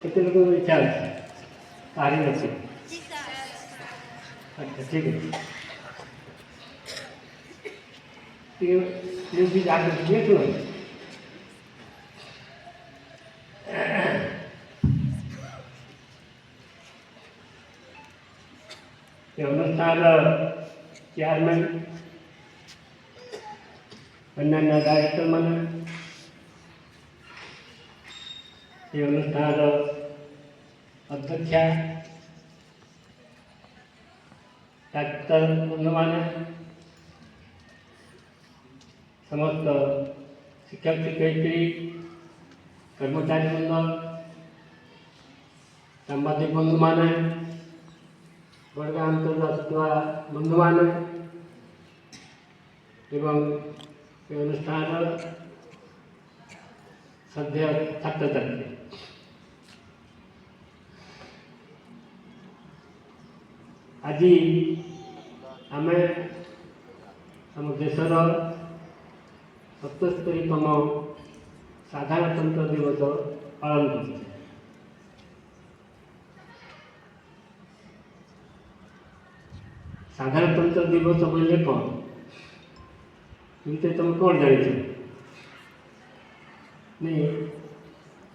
किती लोक इच्छा काही नसेल. अच्छा ठीक आहे. ते भी जागृत घेतो. ते अनुष्ठान चेअरमॅन अन्यांना डायरेक्टर म्हणून ते अनुष्ठान अध्यक्षा डॉक्टर बंधुमान समस्त शिक्षक शिक्षयित्री कर्मचारी वृंद सांबादिक बंधुमान वर्ग अंतर्गत बंधुमान एवं अनुष्ठान सद्य छात्र छात्री आज आम आम देशर 77तम साधारणतंत्र दिवस पालन कर. साधारणतंत्र दिवस बोले कौन तुम कौन जान नहीं.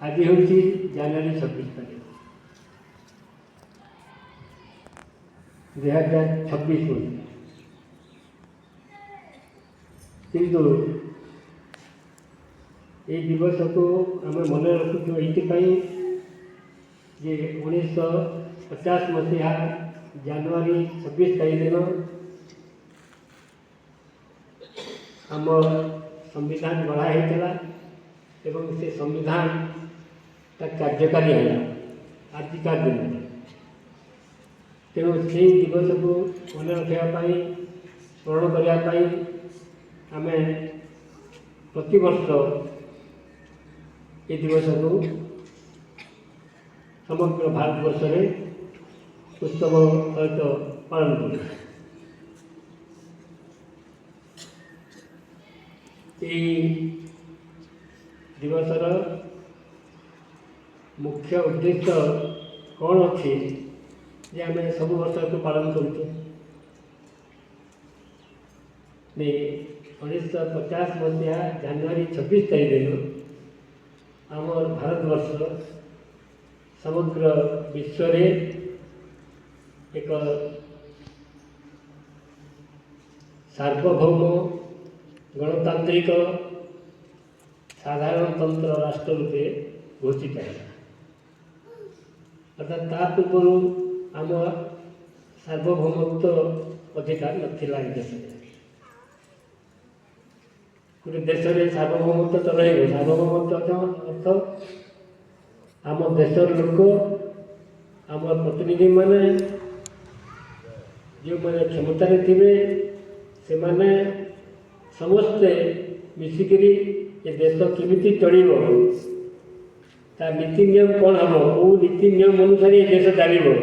आज हूँ जानुरी 26 तारीख 2026 किंतु ये दिवस को आम मन रखुचु ये 1950 मसीहा जानुरी 26 तारीख दिन आम संविधान गढ़ाई एवं से संविधान कार्यकारी है आजिका दिन. तेणु से दिवस को मन रखापी स्मरण करने आम प्रतिवर्ष ये दिवस को समग्र भारतवर्ष में उत्सव सहित पालन कर. दिवसर मुख्य उद्देश्य कौन अच्छी जे आम सब वर्ष को पालन करुचे. 1950 मसीहा जानुरी 26 तारीख दिन आम भारतवर्ष समग्र विश्व एक सार्वभौम गणतांत्रिक साधारणतंत्र राष्ट्र रूपे घोषित है. अर्थात ता पूर्व आम सार्वभौमत्व अधिकार नाला. गोटे देश में सार्वभौमत्व तो रही सार्वभौमत्व अर्थ आम देशर लोक आम प्रतिनिधि माने जो मैंने क्षमतार थे से माने समस्ते मिसिकी ये देश केमी चलो ता नीति नियम कौन हम वो नीति नियम अनुसार ये देश चलो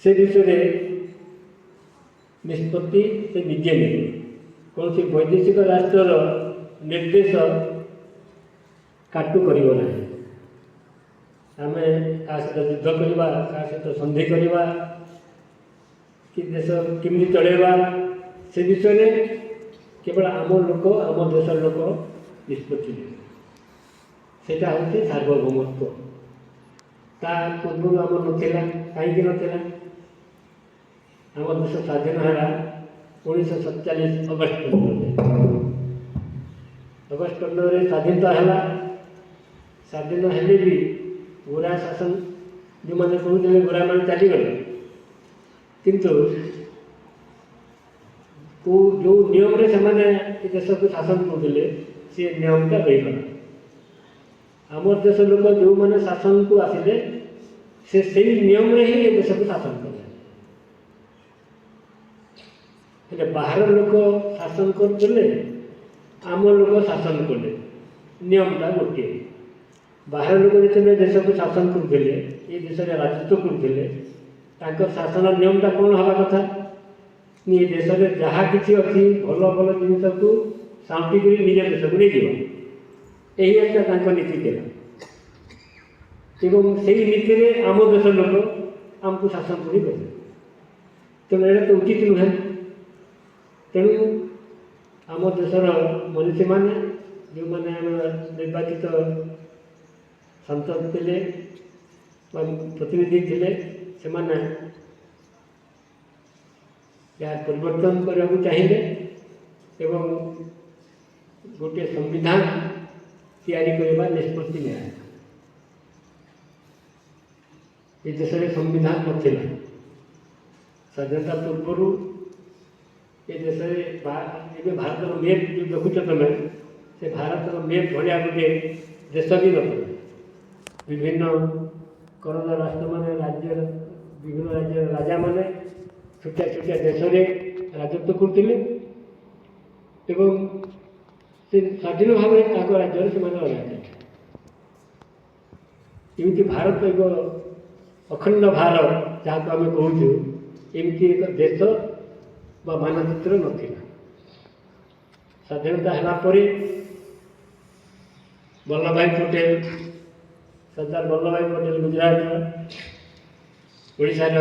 से विषय निष्पत्ति से निजे ने कौन सी वैदेशिक राष्ट्र निर्देश काटू कर आम क्या सहित युद्ध करवा क्या सहित संधि करवा कि देश केमी चलेगा से विषय केवल आम लोक आम देश लोक निष्पत्ति सेटा हूँ सार्वभौमत्व. ता पूर्व आम नाला कहीं नाला आम देश स्वाधीन है 1947 अगस्ट 15 स्वाधीनता है. स्वाधीन हेले भी गोरा शासन जो मैंने कहते गोरा मान चलीगले किंतु को जो नियम रे से माने देश को शासन करते सी नियमटा रहीगला. आम देश लोक जो मैंने शासन को आसिले से सही नियम रे ही देश को शासन कले. बाहर लोक शासन करते आम लोक शासन कले नियमटा गोटे. बाहर लोक जिते देश को शासन करते ये देश में राजत्व करते शासन नियमटा कौन हवा कथा ये देश में जहाँ किसी अच्छी भल भल जिन को साउंटी कर निज देश को नहीं यही एक नीति थे. ଏବଂ ସେଇ ନୀତିରେ ଆମ ଦେଶ ଲୋକ ଆମକୁ ଶାସନ କରି କରିବେ। ତେଣୁ ଏଇଟା ତ ଉଚିତ ନୁହେଁ। ତେଣୁ ଆମ ଦେଶର ମନୀଷୀମାନେ ଯେଉଁମାନେ ଆମର ନିର୍ବାଚିତ ସାଂସଦ ଥିଲେ ବା ପ୍ରତିନିଧି ଥିଲେ, ସେମାନେ ଏହା ପରିବର୍ତ୍ତନ କରିବାକୁ ଚାହିଁଲେ ଏବଂ ଗୋଟିଏ ସମ୍ବିଧାନ ତିଆରି କରିବା ନିଷ୍ପତ୍ତି ନିଆଗଲା। ଏ ଦେଶରେ ସମ୍ବିଧାନ ନଥିଲା। ସ୍ୱାଧୀନତା ପୂର୍ବରୁ ଏ ଦେଶରେ ଏବେ ଭାରତର ମେପ୍ ଯେଉଁ ଦେଖୁଛ ତୁମେ, ସେ ଭାରତର ମେପ୍ ଭଳିଆ ଗୋଟିଏ ଦେଶ ବି ନଥିଲା। ବିଭିନ୍ନ କରଦ ରାଷ୍ଟ୍ରମାନେ ବିଭିନ୍ନ ରାଜ୍ୟର ରାଜାମାନେ ଛୋଟିଆ ଛୋଟିଆ ଦେଶରେ ରାଜତ୍ୱ କରୁଥିଲେ ଏବଂ ସେ ସ୍ୱାଧୀନ ଭାବରେ ତାଙ୍କ ରାଜ୍ୟରେ ସେମାନେ ରହିଥିଲେ। ଏମିତି ଭାରତ ଏକ ଅଖଣ୍ଡ ଭାରତ ଯାହାକୁ ଆମେ କହୁଛୁ, ଏମିତି ଏକ ଦେଶ ବା ମାନଚିତ୍ର ନଥିଲା। ସ୍ୱାଧୀନତା ହେଲା ପରେ ବଲ୍ଲଭଭାଇ ପଟେଲ, ସର୍ଦ୍ଦାର ବଲ୍ଲଭଭାଇ ପଟେଲ ଗୁଜରାଟର, ଓଡ଼ିଶାର